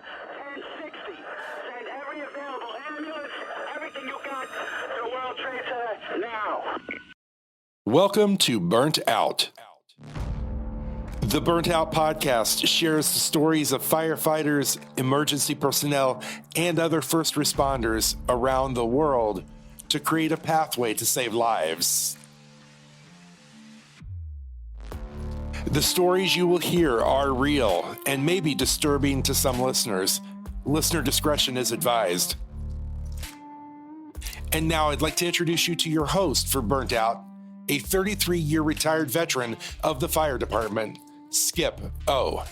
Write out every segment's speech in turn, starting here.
1060. Send every available ambulance, everything you got to the World Trade Center now. Welcome to Burnt Out. The Burnt Out podcast shares the stories of firefighters, emergency personnel, and other first responders around the world to create a pathway to save lives. The stories you will hear are real and may be disturbing to some listeners. Listener discretion is advised. And now I'd like to introduce you to your host for Burnt Out, a 33-year retired veteran of the fire department, Skip O.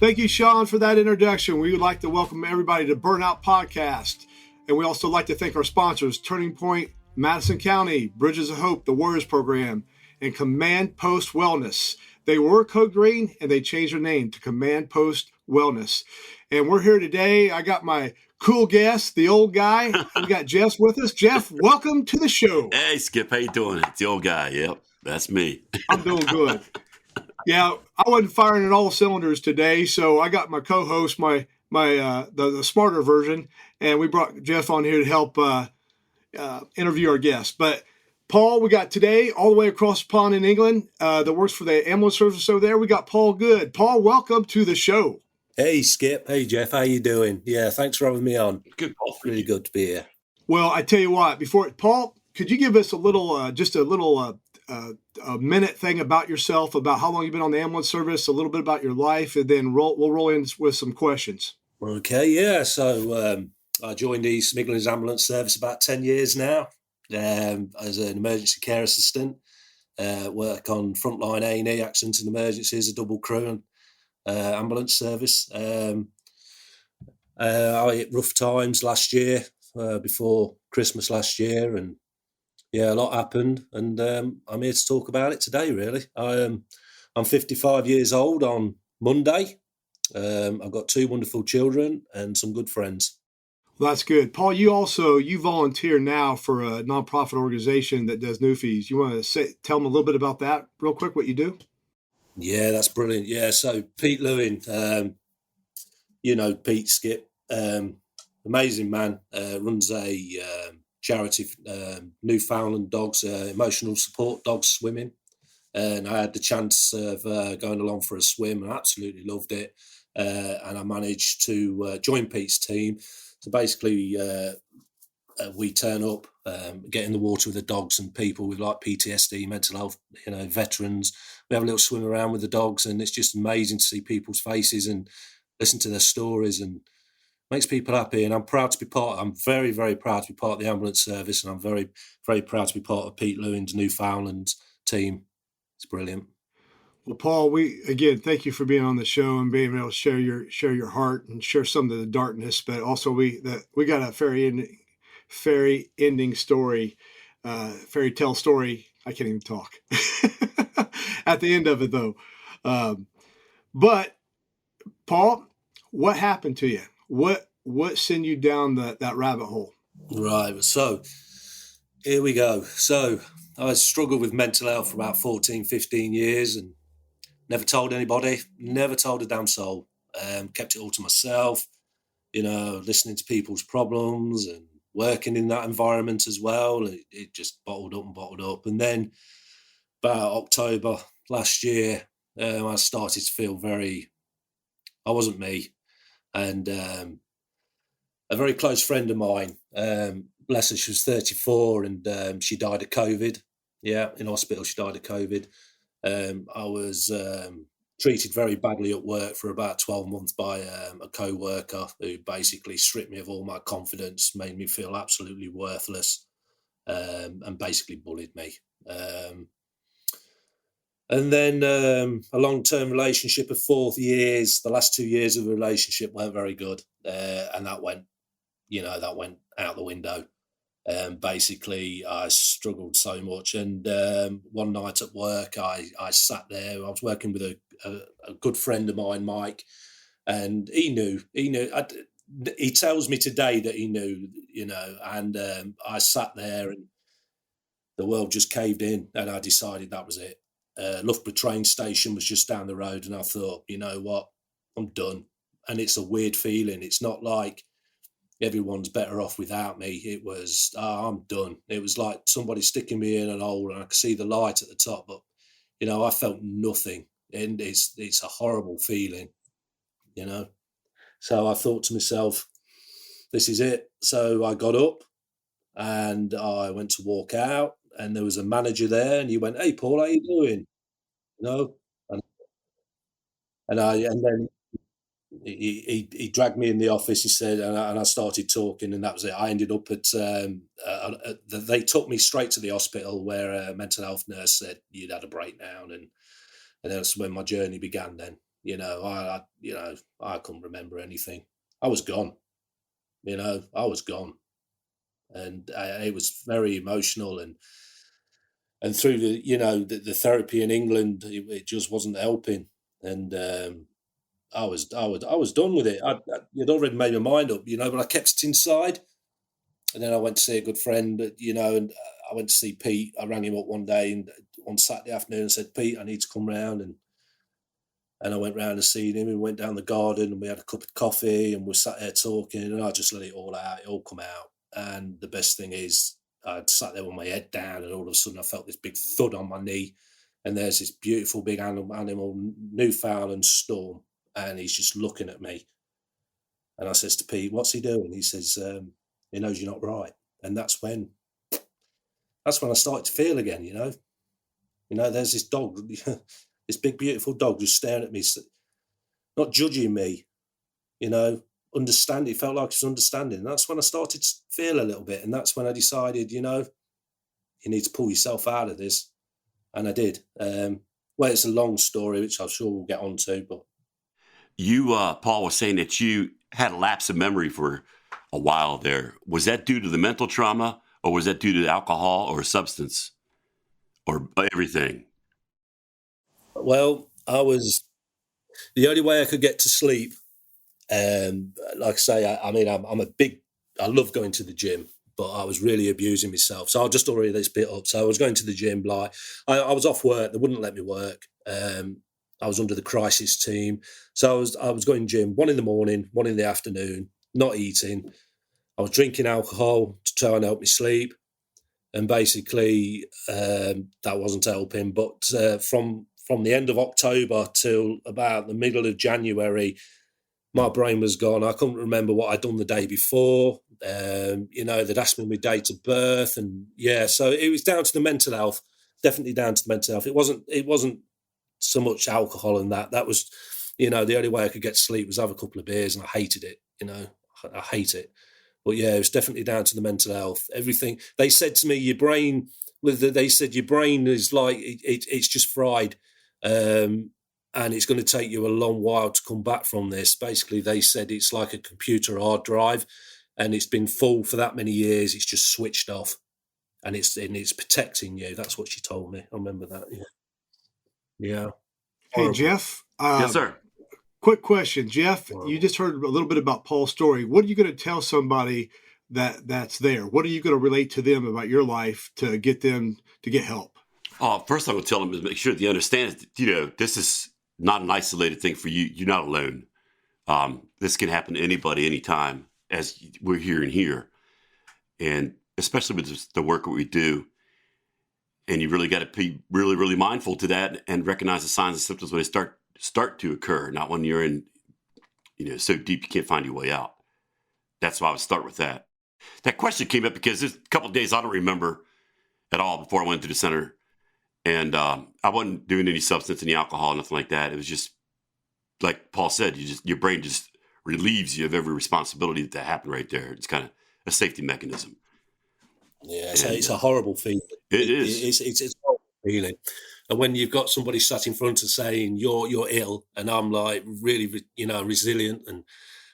Thank you, Sean, for that introduction. We would like to welcome everybody to Burnout Podcast. And we also like to thank our sponsors, Turning Point, Madison County, Bridges of Hope, the Warriors Program, and Command Post Wellness. They were Code Green, and they changed their name to Command Post Wellness. And we're here today. I got my cool guest, the old guy. We got Jeff with us. Jeff, welcome to the show. Hey, Skip, how you doing? It's the old guy. Yep, that's me. I'm doing good. Yeah, I wasn't firing at all cylinders today, so I got my co-host, the smarter version, and we brought Jeff on here to help interview our guest. But Paul, we got today all the way across the pond in England that works for the ambulance service over there. We got Paul Goode. Paul, welcome to the show. Hey, Skip. Hey, Jeff. How you doing? Yeah, thanks for having me on. Good, Paul. Really good to be here. Well, I tell you what, Paul, could you give us a minute thing about yourself, about how long you've been on the ambulance service, a little bit about your life, and then we'll roll in with some questions. Okay, yeah. So I joined the East Midlands Ambulance Service about 10 years now as an emergency care assistant. Work on frontline A&E, accidents and emergencies, a double crew and ambulance service. I hit rough times last year, before Christmas last year, and yeah, a lot happened, and I'm here to talk about it today, really. I'm 55 years old on Monday. I've got two wonderful children and some good friends. Well, that's good. Paul, you volunteer now for a nonprofit organization that does NUFIs. You want to tell them a little bit about that real quick, what you do? Yeah, that's brilliant. Yeah, so Pete Lewin, Pete, Skip, amazing man, runs a charity, Newfoundland dogs, emotional support dogs swimming. And I had the chance of going along for a swim and I absolutely loved it. And I managed to join Pete's team. So basically, we turn up, get in the water with the dogs and people with like PTSD, mental health, veterans. We have a little swim around with the dogs, and it's just amazing to see people's faces and listen to their stories, and makes people happy. And I'm proud to be I'm very, very proud to be part of the ambulance service, and I'm very, very proud to be part of Pete Lewin's Newfoundland team. It's brilliant. Well, Paul, thank you for being on the show and being able to share your heart and share some of the darkness. But also, we got a fairy ending story, fairy tale story. I can't even talk at the end of it, though. But Paul, what happened to you? What sent you down that rabbit hole? Right. So here we go. So I struggled with mental health for about 14, 15 years and never told anybody, never told a damn soul. Kept it all to myself, listening to people's problems and working in that environment as well. It just bottled up. And then about October last year, I started to feel I wasn't me. And a very close friend of mine, bless her, she was 34 and she died of COVID. Yeah, in hospital, she died of COVID. I was treated very badly at work for about 12 months by a co-worker who basically stripped me of all my confidence, made me feel absolutely worthless, and basically bullied me. And then a long-term relationship of 4 years, the last 2 years of the relationship weren't very good. And that went out the window. Basically, I struggled so much. And one night at work, I sat there. I was working with a good friend of mine, Mike, and he knew. He tells me today that he knew, and I sat there and the world just caved in and I decided that was it. Loughborough train station was just down the road and I thought, you know what, I'm done. and it's a weird feeling. It's not like everyone's better off without me. It was, I'm done. It was like somebody sticking me in an hole, and I could see the light at the top, but I felt nothing, and it's a horrible feeling, So I thought to myself, this is it. So I got up and I went to walk out, and there was a manager there, and he went, "Hey, Paul, how you doing?" And then he dragged me in the office. He said, and I started talking, and that was it. I ended up they took me straight to the hospital, where a mental health nurse said you'd had a breakdown, and that's when my journey began. Then, I couldn't remember anything. I was gone. I was gone, and it was very emotional, and through the therapy in England, it just wasn't helping, and I was done with it. I'd already made my mind up, but I kept it inside. And then I went to see a good friend, and I went to see Pete. I rang him up one day and on Saturday afternoon and said, "Pete, I need to come round." And I went round and seen him, and went down the garden, and we had a cup of coffee, and we sat there talking, and I just let it all out. It all come out. And the best thing is, I'd sat there with my head down, and all of a sudden I felt this big thud on my knee. And there's this beautiful big animal, Newfoundland Storm. And he's just looking at me. And I says to Pete, "What's he doing?" He says, "He knows you're not right." And that's when I started to feel again, there's this dog, this big, beautiful dog just staring at me, not judging me, understanding. It felt like he was understanding. And that's when I started to feel a little bit. And that's when I decided, you need to pull yourself out of this. And I did. Well, it's a long story, which I'm sure we'll get onto, but You, Paul, was saying that you had a lapse of memory for a while there. Was that due to the mental trauma, or was that due to alcohol or substance, or everything? Well, the only way I could get to sleep, like I say, I love going to the gym, but I was really abusing myself. So I'll just already this bit up. So I was going to the gym, like I was off work. They wouldn't let me work. I was under the crisis team. So I was going gym 1 a.m, 1 p.m, not eating. I was drinking alcohol to try and help me sleep. And basically that wasn't helping. But from the end of October till about the middle of January, my brain was gone. I couldn't remember what I'd done the day before. They'd asked me my date of birth. And so it was down to the mental health, definitely down to the mental health. It wasn't so much alcohol and that was, the only way I could get to sleep was have a couple of beers, and I hated it, I hate it. But it was definitely down to the mental health. Everything they said to me, your brain is like, it's just fried. And it's going to take you a long while to come back from this. Basically, they said it's like a computer hard drive, and it's been full for that many years. It's just switched off, and it's protecting you. That's what she told me. I remember that. Yeah. Hey, Horrible. Jeff. Yes, sir. Quick question, Jeff. You just heard a little bit about Paul's story. What are you going to tell somebody that's there? What are you going to relate to them about your life to get them to get help? First I'm going to tell them is make sure they understand that, this is not an isolated thing for you. You're not alone. This can happen to anybody, anytime, as we're hearing here. And especially with the work that we do. And you really got to be really, really mindful to that and recognize the signs and symptoms when they start to occur, not when you're in, so deep you can't find your way out. That's why I would start with that. That question came up because there's a couple of days I don't remember at all before I went to the center. And I wasn't doing any substance, any alcohol, nothing like that. It was just, like Paul said, your brain just relieves you of every responsibility that happened right there. It's kind of a safety mechanism. Yeah, it's a horrible feeling. It is. It's a horrible feeling. And when you've got somebody sat in front of saying you're ill, and I'm like really, resilient, and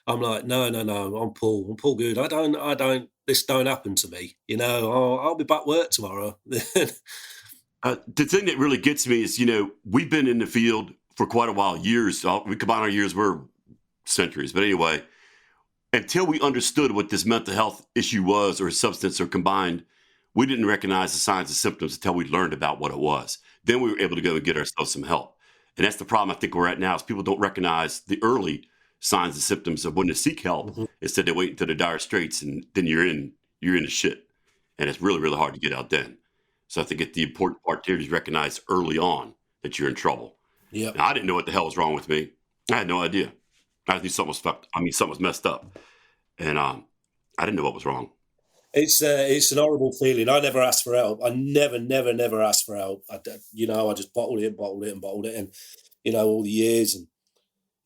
I'm like, no, I'm Paul Goode. I don't. This don't happen to me. I'll be back work tomorrow. The thing that really gets me is, we've been in the field for quite a while, years. We combine our years, we're centuries. But anyway, until we understood what this mental health issue was, or substance, or combined, we didn't recognize the signs and symptoms until we learned about what it was. Then we were able to go and get ourselves some help. And that's the problem I think we're at now, is people don't recognize the early signs and symptoms of when to seek help. Mhm. Instead, they wait until the dire straits, and then you're in the shit, and it's really, really hard to get out then. So I think the important part here is recognize early on that you're in trouble. Yeah. Now, I didn't know what the hell was wrong with me. I had no idea. I knew something was fucked. I mean, something was messed up, and I didn't know what was wrong. It's an horrible feeling. I never asked for help. I never asked for help. I just bottled it, and all the years, and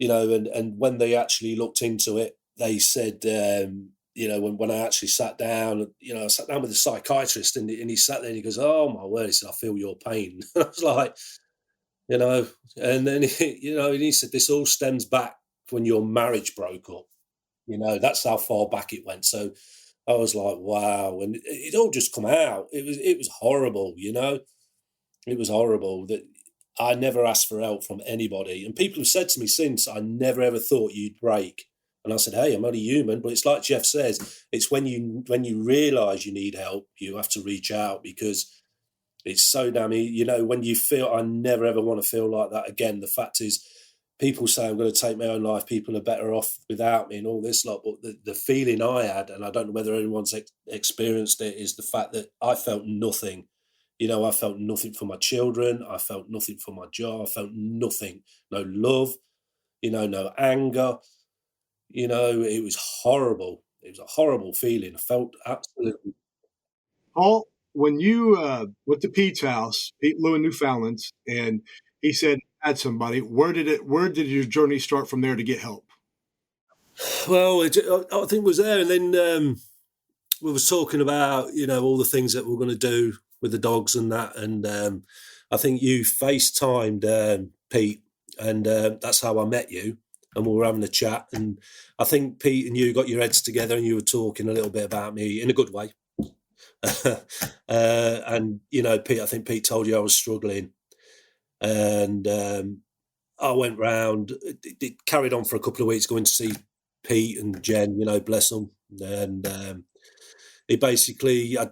and when they actually looked into it, they said, when I actually sat down, I sat down with a psychiatrist, and he sat there and he goes, "Oh my word," he said, "I feel your pain." I was like, and then and he said, "This all stems back when your marriage broke up." That's how far back it went. So I was like, wow, and it all just come out. It was horrible, It was horrible that I never asked for help from anybody. And people have said to me since, "I never ever thought you'd break." And I said, "Hey, I'm only human." But it's like Jeff says, it's when you realise you need help, you have to reach out, because it's so damn, when you feel, I never ever want to feel like that again. The fact is, people say I'm going to take my own life, people are better off without me and all this lot. But the feeling I had, and I don't know whether anyone's experienced it, is the fact that I felt nothing. I felt nothing for my children. I felt nothing for my job. I felt nothing. No love, no anger. It was horrible. It was a horrible feeling. I felt absolutely. Paul, when you went to Pete's house, Pete Lou in Newfoundland, and he said he had somebody, where did your journey start from there to get help? Well, I think it was there, and then we was talking about all the things that we're going to do with the dogs and that, and I think you FaceTimed Pete, and that's how I met you, and we were having a chat, and I think Pete and you got your heads together, and you were talking a little bit about me in a good way. And Pete, I think Pete told you I was struggling, and I went round. It carried on for a couple of weeks going to see Pete and Jen, bless them. And it basically, I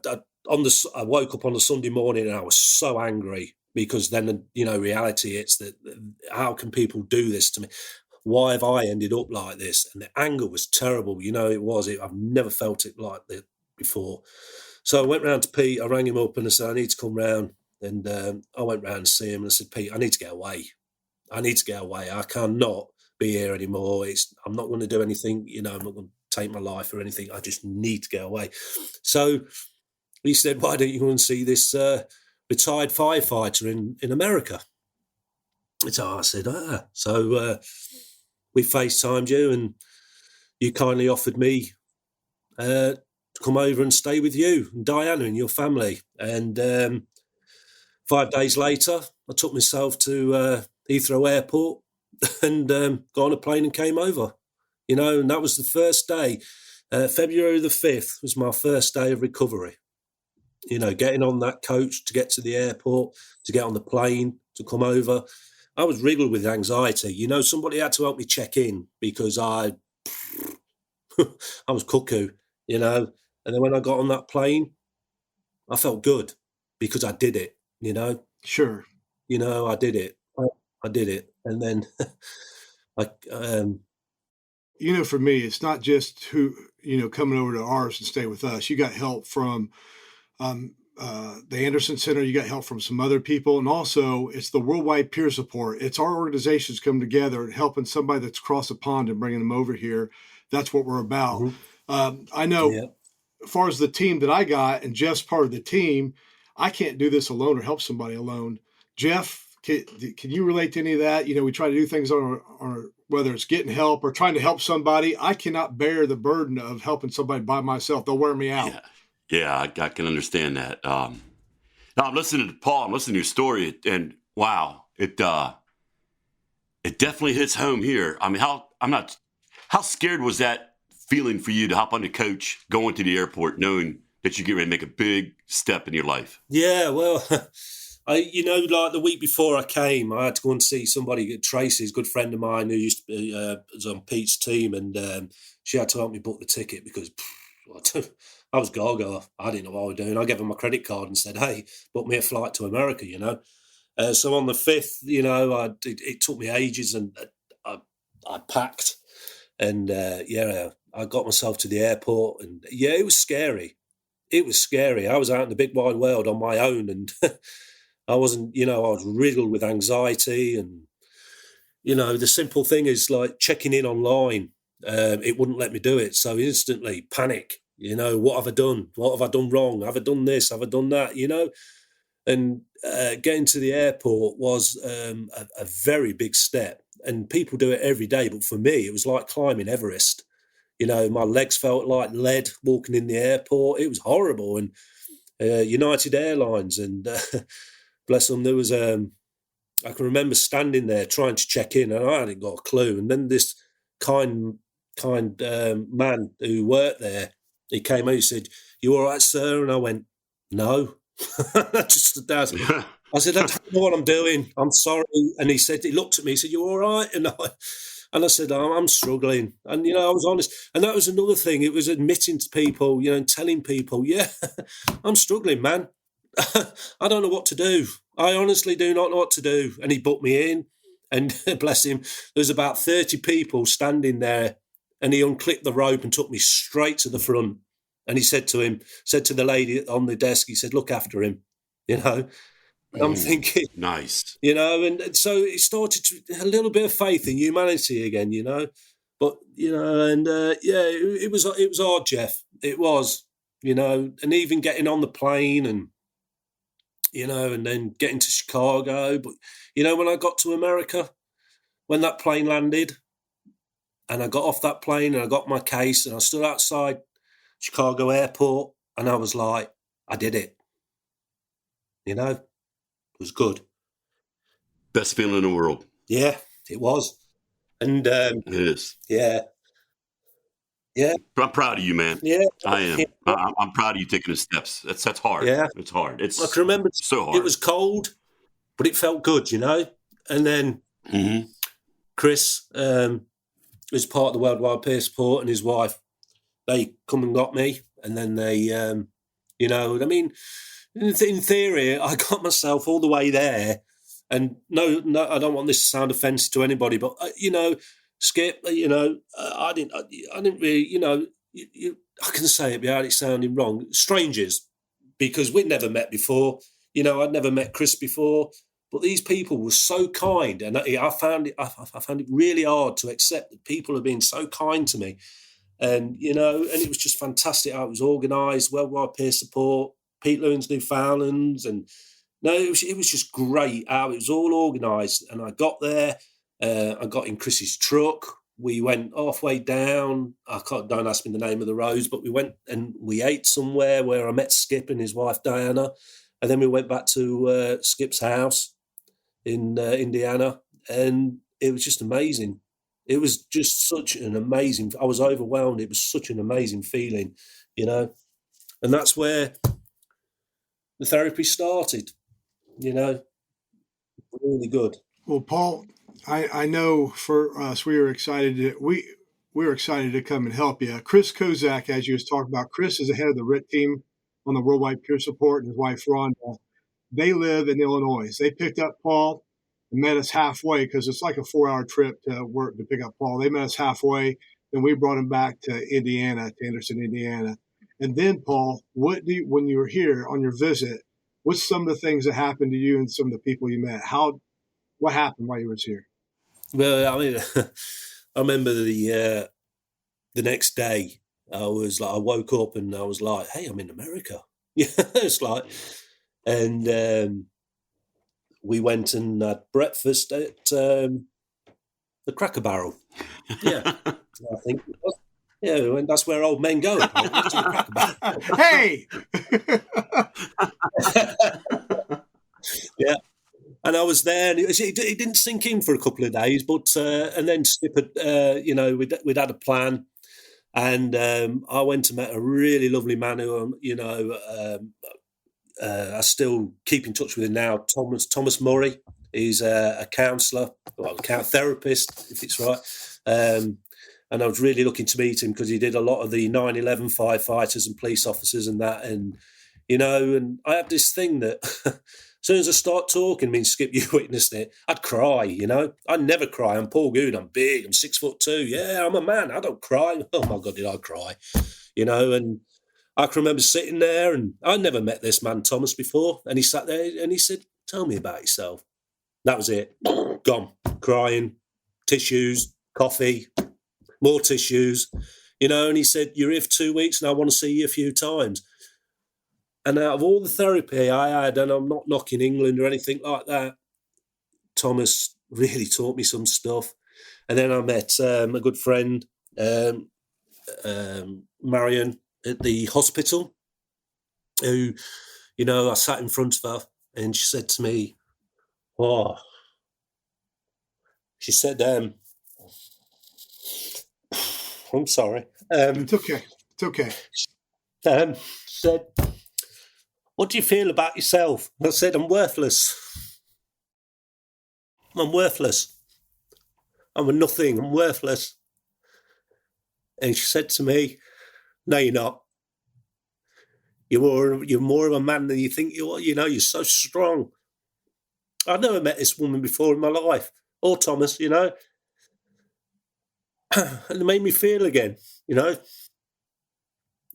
woke up on a Sunday morning and I was so angry, because then reality hits that how can people do this to me? Why have I ended up like this? And the anger was terrible. I've never felt it like that before. So I went round to Pete, I rang him up and I said, "I need to come round." And I went round to see him and I said, "Pete, I need to get away. I cannot be here anymore. I'm not going to do anything, I'm not going to take my life or anything. I just need to get away." So he said, "Why don't you go and see this retired firefighter in America?" So I said, So we FaceTimed you, and you kindly offered me to come over and stay with you and Diana and your family. And 5 days later, I took myself to Heathrow Airport and got on a plane and came over, and that was the first day. February the 5th was my first day of recovery. Getting on that coach to get to the airport, to get on the plane, to come over. I was riddled with anxiety. Somebody had to help me check in, because I was cuckoo, And then when I got on that plane, I felt good because I did it, Sure. I did it. I did it. And then for me, it's not just who, coming over to ours and stay with us. You got help from the Anderson Center. You got help from some other people. And also it's the worldwide peer support. It's our organizations come together and helping somebody that's across the pond and bringing them over here. That's what we're about. Mm-hmm. I know as far as the team that I got, and Jeff's part of the team, I can't do this alone or help somebody alone. Jeff, can you relate to any of that? We try to do things on our whether it's getting help or trying to help somebody. I cannot bear the burden of helping somebody by myself. They'll wear me out. Yeah, I can understand that. Now I'm listening to Paul. I'm listening to your story, and wow, it definitely hits home here. I mean, how scared was that feeling for you to hop on the coach, going to the airport, knowing that you're getting ready to make a big step in your life? Yeah, well, like the week before I came, I had to go and see somebody, Tracy's a good friend of mine who used to be was on Pete's team, and she had to help me book the ticket because I was gaga. I didn't know what I was doing. I gave her my credit card and said, "Hey, book me a flight to America," So on the 5th, it took me ages, and I packed. And I got myself to the airport, and it was scary. It was scary. I was out in the big wide world on my own, and I wasn't, I was riddled with anxiety. And, the simple thing is like checking in online. It wouldn't let me do it. So instantly panic, what have I done? What have I done wrong? Have I done this? Have I done that? And getting to the airport was a very big step. And people do it every day. But for me, it was like climbing Everest. My legs felt like lead walking in the airport. It was horrible. And United Airlines, and bless them, there was, I can remember standing there trying to check in, and I hadn't got a clue. And then this kind man who worked there, he came out, he said, "You all right, sir?" And I went, "No." I just stood there. I said, "I don't know what I'm doing. I'm sorry." And he looked at me, he said, "You all right?" And I said, "I'm struggling." And, I was honest. And that was another thing. It was admitting to people, and telling people, I'm struggling, man. I don't know what to do. I honestly do not know what to do. And he booked me in. And bless him, there's about 30 people standing there. And he unclipped the rope and took me straight to the front. And he said to the lady on the desk, he said, "Look after him," And I'm thinking, nice, and so it started a little bit of faith in humanity again, But it was hard, Jeff. It was, and even getting on the plane and and then getting to Chicago. But when I got to America, when that plane landed, and I got off that plane and I got my case and I stood outside Chicago airport, and I was like, I did it. It was good. Best feeling in the world. Yeah, it was. And it is. Yeah. I'm proud of you, man. Yeah, I am. I'm proud of you taking the steps. That's hard. Yeah, it's hard. It's I can remember so hard. It was cold, but it felt good, And then Chris, who's part of the Worldwide Peer Support, and his wife, they come and got me, and then they, in theory, I got myself all the way there. And no, I don't want this to sound offensive to anybody, but Skip, I didn't really, I can say it without it sounding wrong. Strangers, because we'd never met before. I'd never met Chris before, but these people were so kind, and I found it really hard to accept that people have been so kind to me. And, and it was just fantastic how it was organised, Worldwide Peer Support, Pete Lewin's Newfoundlands, and it was just great how it was all organised. And I got there, I got in Chris's truck, we went halfway down, don't ask me the name of the roads, but we went and we ate somewhere where I met Skip and his wife Diana, and then we went back to Skip's house in Indiana, and it was just amazing. It was just such an amazing, I was overwhelmed. It was such an amazing feeling, and that's where the therapy started, really good. Well, Paul, I know for us, we were excited to come and help you. Chris Kozak, as you was talking about, Chris is the head of the RIT team on the Worldwide Peer Support, and his wife Rhonda. They live in Illinois. They picked up Paul and met us halfway, because it's like a 4-hour trip to work to pick up Paul. They met us halfway, then we brought him back to Indiana, to Anderson, Indiana. And then, Paul, when you were here on your visit, what's some of the things that happened to you and some of the people you met? What happened while you were here? Well, I mean, I remember the next day, I woke up and I was like, "Hey, I'm in America." It's like, and we went and had breakfast at the Cracker Barrel. Yeah, I think it was. Yeah, that's where old men go. Hey! Yeah. And I was there, and it didn't sink in for a couple of days, but and then Skip had, we'd had a plan, and I went and met a really lovely man who, I still keep in touch with him now, Thomas Murray. He's a counsellor, therapist, if it's right. And I was really looking to meet him because he did a lot of the 9/11 firefighters and police officers and that. And, and I have this thing that soon as I start talking, I mean, Skip, you witnessed it, I'd cry, you know. I never cry. I'm Paul Goode. I'm big. I'm 6'2". Yeah, I'm a man. I don't cry. Oh, my God, did I cry? You know, and I can remember sitting there, and I never met this man, Thomas, before. And he sat there and he said, tell me about yourself. That was it. Gone. Crying. Tissues. Coffee. More tissues. You know, and he said, you're here for 2 weeks and I want to see you a few times. And out of all the therapy I had, and I'm not knocking England or anything like that, Thomas really taught me some stuff. And then I met a good friend, Marion, at the hospital, who, you know, I sat in front of her and she said to me, she said, I'm sorry. It's okay. It's okay. Said, what do you feel about yourself? I said, I'm worthless. I'm worthless. I'm a nothing. I'm worthless. And she said to me, no, you're not. You're more of a man than you think you are. You know, you're so strong. I've never met this woman before in my life, or Thomas, you know. And it made me feel again, you know.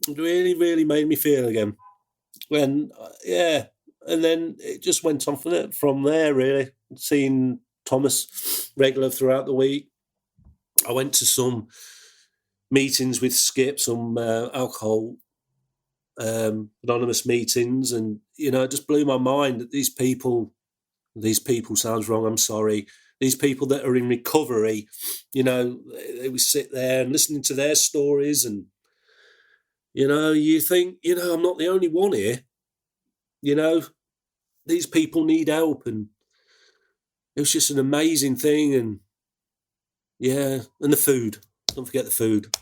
It really, really made me feel again. And and then it just went on from there, really. Seeing Thomas regular throughout the week. I went to some meetings with Skip, some alcohol anonymous meetings, and, you know, it just blew my mind that these people sounds wrong, I'm sorry, these people that are in recovery, you know, they would sit there and listening to their stories, and, you know, you think, you know, I'm not the only one here, you know, these people need help. And it was just an amazing thing. And yeah, and the food, don't forget the food.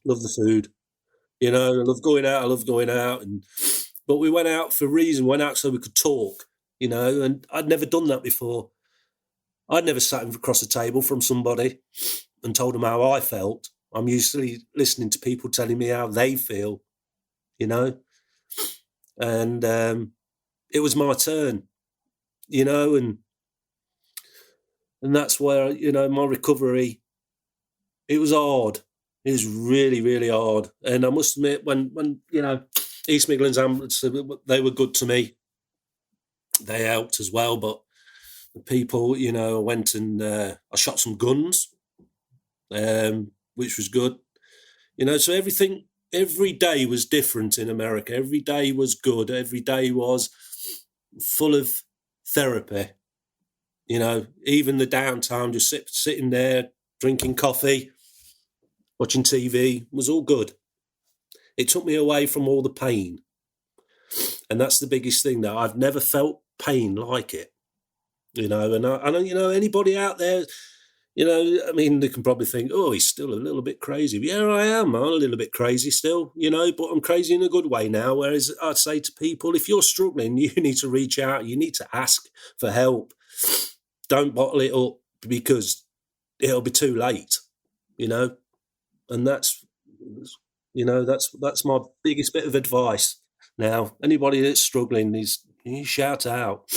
Love the food, you know. I love going out, but we went out for a reason. Went out so we could talk, you know. And I'd never done that before. I'd never sat across a table from somebody and told them how I felt. I'm usually listening to people telling me how they feel, you know. And it was my turn, you know, and that's where, you know, my recovery, it was hard. It was really, really hard. And I must admit, when you know, East Midlands Ambulance, they were good to me. They helped as well. But the people, you know, I went and I shot some guns, which was good. You know, so every day was different in America. Every day was good. Every day was full of therapy. You know, even the downtime, just sitting there, drinking coffee, watching TV, was all good. It took me away from all the pain. And that's the biggest thing, that I've never felt pain like it. You know, and I you know, anybody out there, you know, I mean, they can probably think, oh, he's still a little bit crazy. But yeah, I am. I'm a little bit crazy still, you know, but I'm crazy in a good way now. Whereas I'd say to people, if you're struggling, you need to reach out. You need to ask for help. Don't bottle it up, because it'll be too late, you know. And that's, you know, that's my biggest bit of advice now. Anybody that's struggling, you shout out,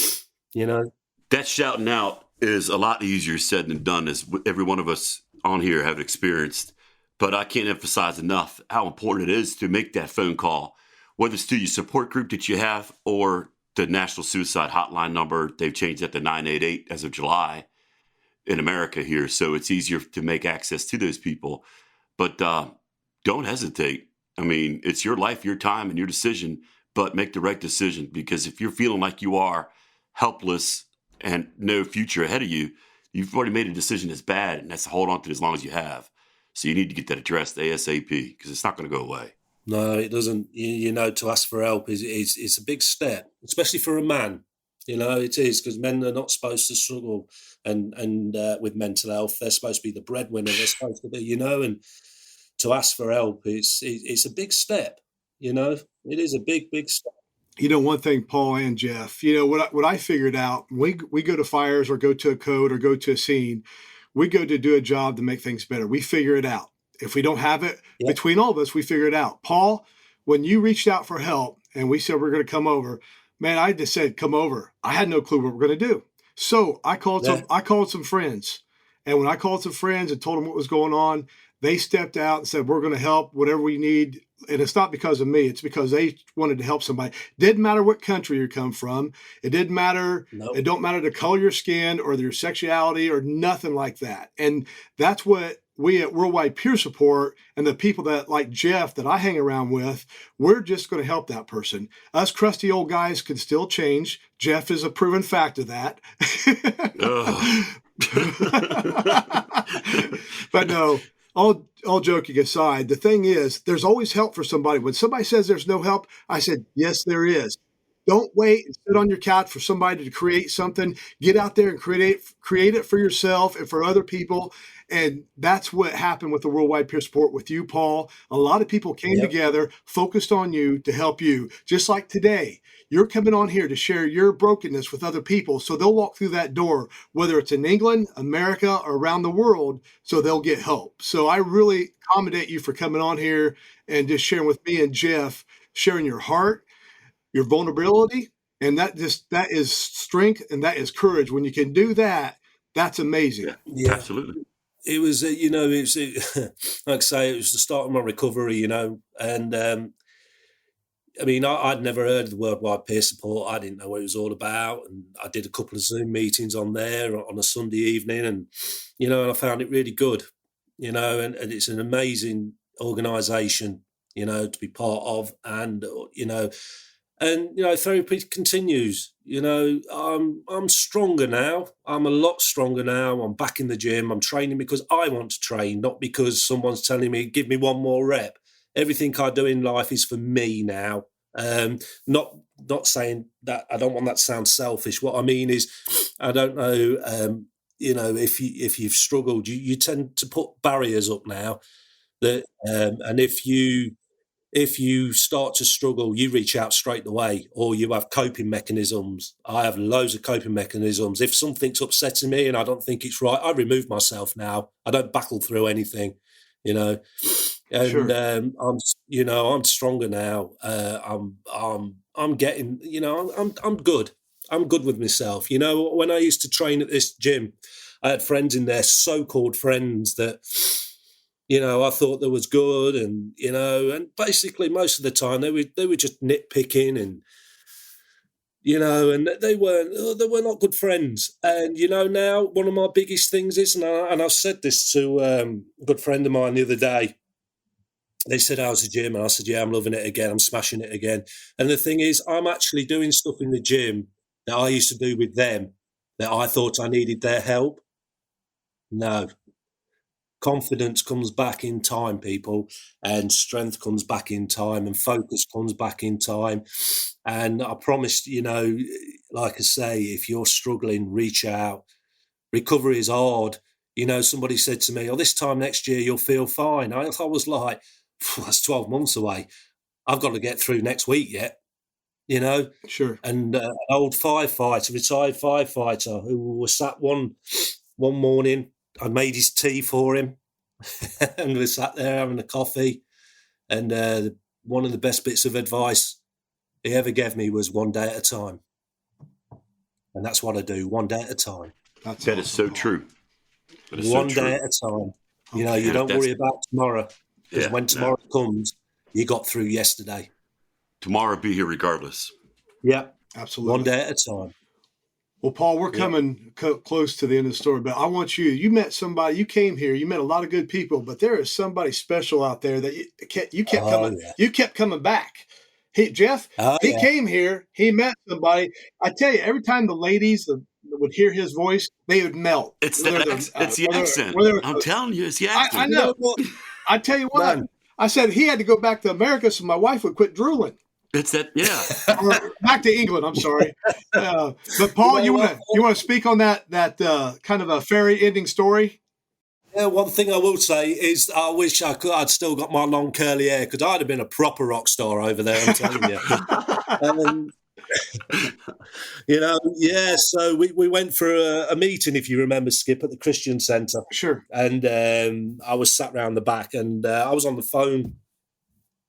you know. That shouting out is a lot easier said than done, as every one of us on here have experienced. But I can't emphasize enough how important it is to make that phone call, whether it's to your support group that you have or the National Suicide Hotline number. They've changed that to 988 as of July in America here. So it's easier to make access to those people. But don't hesitate. I mean, it's your life, your time, and your decision, but make the right decision. Because if you're feeling like you are helpless and no future ahead of you, you've already made a decision that's bad, and that's to hold on to it as long as you have. So you need to get that addressed ASAP, because it's not going to go away. No, it doesn't. You know, to ask for help is a big step, especially for a man. You know, it is, because men are not supposed to struggle and with mental health. They're supposed to be the breadwinner. They're supposed to be, you know, and to ask for help, it's a big step. You know, it is a big, big step. You know, one thing, Paul and Jeff, you know, what I figured out, we go to fires or go to a code or go to a scene, we go to do a job to make things better. We figure it out. If we don't have it, Yep. Between all of us, we figure it out. Paul, when you reached out for help and we said we're going to come over, man, I just said, come over. I had no clue what we're going to do. So I called some friends. And when I called some friends and told them what was going on, they stepped out and said, we're going to help whatever we need. And it's not because of me. It's because they wanted to help somebody. Didn't matter what country you come from. It didn't matter. Nope. It don't matter the color of your skin or your sexuality or nothing like that. And that's what we at Worldwide Peer Support and the people that like Jeff that I hang around with, we're just going to help that person. Us crusty old guys can still change. Jeff is a proven fact of that. But no, all joking aside, the thing is, there's always help for somebody. When somebody says there's no help, I said, yes, there is. Don't wait and sit on your couch for somebody to create something. Get out there and create it for yourself and for other people. And that's what happened with the Worldwide Peer Support with you, Paul. A lot of people came together, focused on you to help you. Just like today, you're coming on here to share your brokenness with other people. So they'll walk through that door, whether it's in England, America, or around the world, so they'll get help. So I really commendate you for coming on here and just sharing with me and Jeff, sharing your heart, your vulnerability. And that is strength and that is courage. When you can do that, that's amazing. Yeah, absolutely. It was, like I say, it was the start of my recovery, and I mean, I'd never heard of the Worldwide Peer Support. I didn't know what it was all about. And I did a couple of Zoom meetings on there on a Sunday evening and, and I found it really good, and it's an amazing organisation, to be part of. And, therapy continues. I'm stronger now. I'm a lot stronger now. I'm back in the gym. I'm training because I want to train, not because someone's telling me, give me one more rep. Everything I do in life is for me now. Not saying that I don't want that to sound selfish. What I mean is, I don't know, if you've struggled, you tend to put barriers up now that, and if you start to struggle, you reach out straight away, or you have coping mechanisms. I have loads of coping mechanisms. If something's upsetting me and I don't think it's right, I remove myself now. I don't battle through anything, And Sure. I'm stronger now. I'm getting, I'm good. I'm good with myself. When I used to train at this gym, I had friends in there, so-called friends that, I thought they was good, and and basically most of the time they were just nitpicking, and and they were not good friends. And now one of my biggest things is, and I've said this to a good friend of mine the other day. They said, how's the gym? And I said, yeah, I'm loving it again. I'm smashing it again. And the thing is, I'm actually doing stuff in the gym that I used to do with them that I thought I needed their help. No. Confidence comes back in time, people, and strength comes back in time, and focus comes back in time. And I promise, like I say, if you're struggling, reach out. Recovery is hard. Somebody said to me, this time next year, you'll feel fine. I was like, that's 12 months away. I've got to get through next week yet, Sure. And an old firefighter, retired firefighter, who was sat one morning, I made his tea for him and we sat there having a coffee. And one of the best bits of advice he ever gave me was one day at a time. And that's what I do, one day at a time. That is so true. One day at a time. You don't worry about tomorrow. Because when tomorrow comes, you got through yesterday. Tomorrow will be here regardless. Yeah. Absolutely. One day at a time. Well, Paul, we're coming close to the end of the story, but I want you met somebody, you came here, you met a lot of good people, but there is somebody special out there that you kept coming back. Jeff, he came here, he met somebody. I tell you, every time the ladies would hear his voice, they would melt. It's the accent. I'm telling you, it's the accent. I know. I tell you what, man. I said he had to go back to America so my wife would quit drooling. It's that, yeah. Or back to England. I'm sorry, but Paul, you want to speak on that kind of a fairy ending story? Yeah, one thing I will say is I wish I'd still got my long curly hair, because I'd have been a proper rock star over there. I'm telling you. So we went for a meeting, if you remember, Skip, at the Christian Centre. Sure. And I was sat round the back, and I was on the phone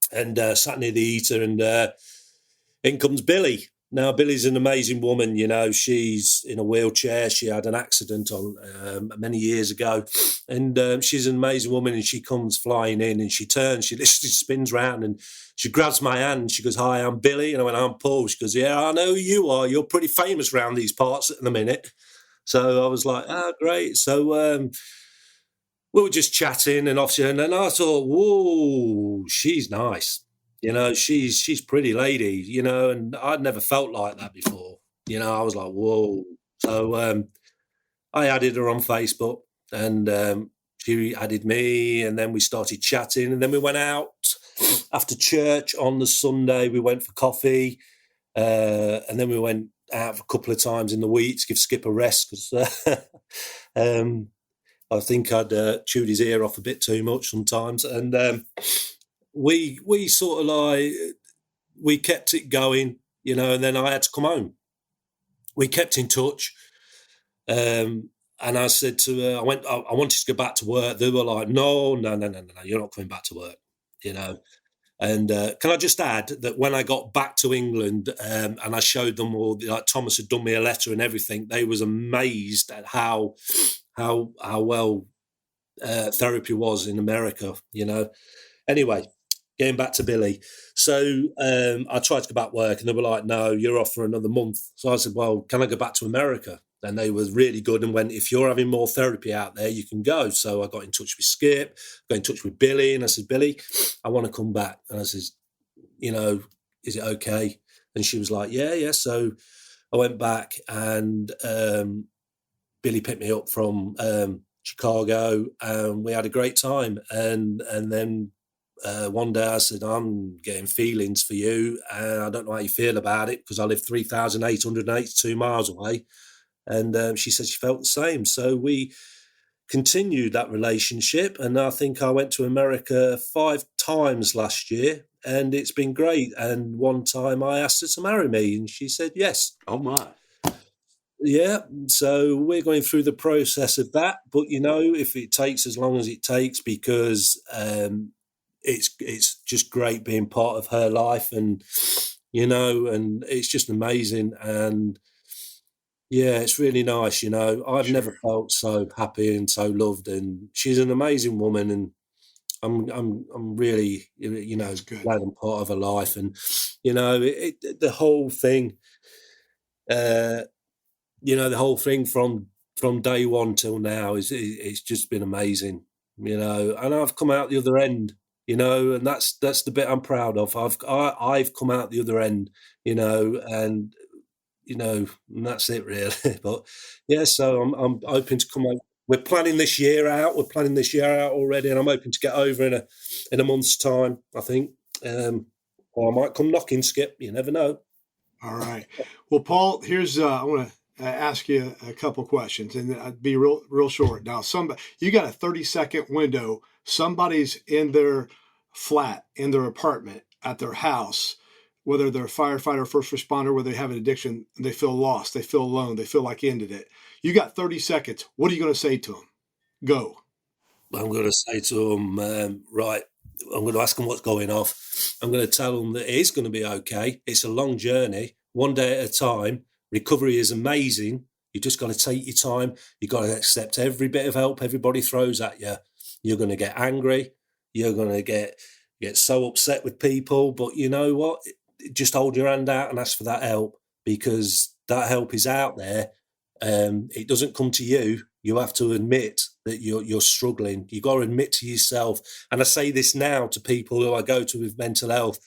and sat near the heater, and in comes Billy. Now, Billy's an amazing woman. You know, she's in a wheelchair. She had an accident on many years ago, and she's an amazing woman. And she comes flying in, and she turns, she literally spins round, and she grabs my hand. And she goes, "Hi, I'm Billy," and I went, "I'm Paul." She goes, "Yeah, I know who you are. You're pretty famous around these parts at the minute." So I was like, "Ah, great." So we were just chatting, and obviously, and then I thought, "Whoa, she's nice." You know, she's pretty lady, you know, and I'd never felt like that before. You know, I was like, whoa. So I added her on Facebook, and she added me, and then we started chatting, and then we went out after church on the Sunday. We went for coffee, and then we went out a couple of times in the week to give Skip a rest because I think I'd chewed his ear off a bit too much sometimes, and we sort of like, we kept it going, you know, and then I had to come home. We kept in touch. And I said to her, I wanted to go back to work. They were like, no, you're not coming back to work, you know. And can I just add that when I got back to England and I showed them all, like Thomas had done me a letter and everything, they was amazed at how well therapy was in America, you know. Anyway, getting back to Billy. So I tried to go back to work and they were like, no, you're off for another month. So I said, well, can I go back to America? And they were really good and went, if you're having more therapy out there, you can go. So I got in touch with Skip, got in touch with Billy, and I said, Billy, I want to come back. And I said, you know, is it okay? And she was like, yeah. So I went back and Billy picked me up from Chicago and we had a great time. And then one day I said, I'm getting feelings for you and I don't know how you feel about it because I live 3,882 miles away. And she said she felt the same. So we continued that relationship. And I think I went to America 5 times last year and it's been great. And one time I asked her to marry me and she said yes. Oh, my. Yeah, so we're going through the process of that. But, you know, if it takes as long as it takes, because it's just great being part of her life and, you know, and it's just amazing. And, yeah, it's really nice, you know. I've never felt so happy and so loved. And she's an amazing woman and I'm really, you know, glad I'm part of her life. And, you know, the whole thing, you know, the whole thing from day one till now it's just been amazing, you know. And I've come out the other end, you know, and that's the bit I'm proud of. I've come out the other end, you know, and you know, and that's it really. But yeah, so I'm hoping to come out. We're planning this year out. We're planning this year out already, and I'm hoping to get over in a month's time, I think. Or I might come knocking, Skip. You never know. All right. Well, Paul, here's I want to ask you a couple questions, and I'd be real short. Now, you got a 30-second window. Somebody's in their flat, in their apartment, at their house, whether they're a firefighter, first responder, whether they have an addiction, they feel lost, they feel alone, they feel like ended it. You got 30 seconds. What are you going to say to them? Go. I'm going to say to them, right, I'm going to ask them what's going off. I'm going to tell them that it is going to be okay. It's a long journey, one day at a time. Recovery is amazing. You just got to take your time. You've got to accept every bit of help everybody throws at you. You're going to get angry. You're going to get so upset with people. But you know what? Just hold your hand out and ask for that help because that help is out there. It doesn't come to you. You have to admit that you're struggling. You've got to admit to yourself. And I say this now to people who I go to with mental health,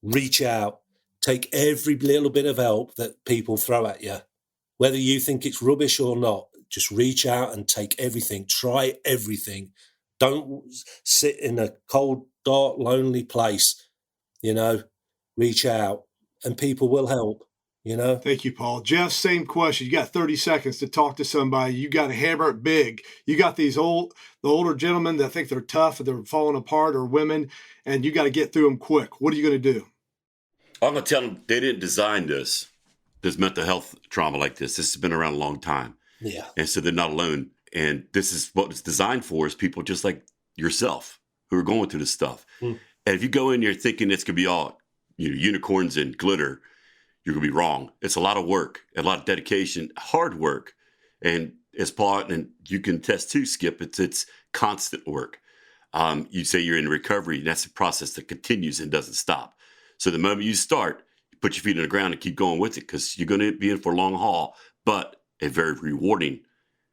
reach out, take every little bit of help that people throw at you. Whether you think it's rubbish or not, just reach out and take everything. Try everything. Don't sit in a cold, dark, lonely place, you know. Reach out and people will help, you know. Thank you, Paul. Jeff, same question. You got 30 seconds to talk to somebody. You got to hammer it big. You got the older gentlemen that think they're tough and they're falling apart, or women, and you got to get through them quick. What are you going to do? I'm going to tell them they didn't design this mental health trauma like this. This has been around a long time. Yeah. And so they're not alone. And this is what it's designed for, is people just like yourself who are going through this stuff. And if you go in there thinking it's going to be all unicorns and glitter, you're going to be wrong. It's a lot of work, a lot of dedication, hard work. And as Paul, and you can attest too, Skip, it's constant work. You say you're in recovery. That's a process that continues and doesn't stop. So the moment you start, you put your feet on the ground and keep going with it, because you're going to be in for a long haul, but a very rewarding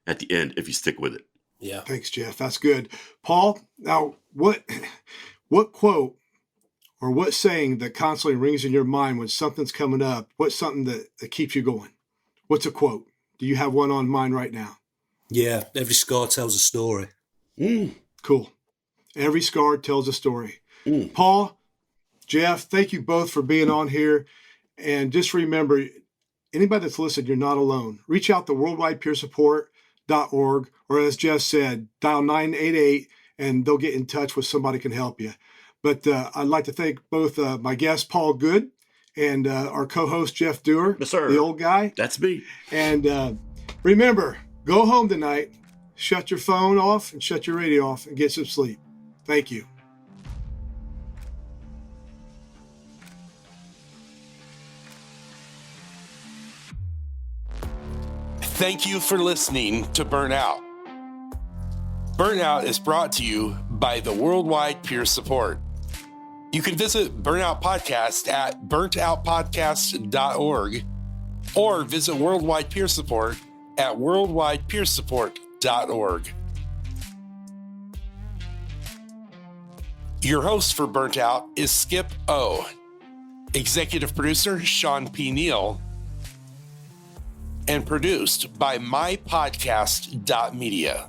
at the end if you stick with it. Yeah. Thanks, Jeff. That's good. Paul, now what quote or what saying that constantly rings in your mind when something's coming up? What's something that keeps you going? What's a quote? Do you have one on mind right now? Yeah. Every scar tells a story. Cool. Every scar tells a story. Paul, Jeff, thank you both for being on here. And just remember, anybody that's listening, you're not alone. Reach out to worldwidepeersupport.org, or as Jeff said, dial 988 and they'll get in touch with somebody who can help you. But I'd like to thank both my guest, Paul Goode, and our co-host, Jeff Dewar, Yes, sir. the old guy. That's me. And remember, go home tonight, shut your phone off and shut your radio off and get some sleep. Thank you. Thank you for listening to Burnout. Burnout is brought to you by the Worldwide Peer Support. You can visit Burnout Podcast at burntoutpodcast.org or visit Worldwide Peer Support at worldwidepeersupport.org. Your host for Burnt Out is Skip O. Executive producer Sean P. Neal. And produced by mypodcast.media.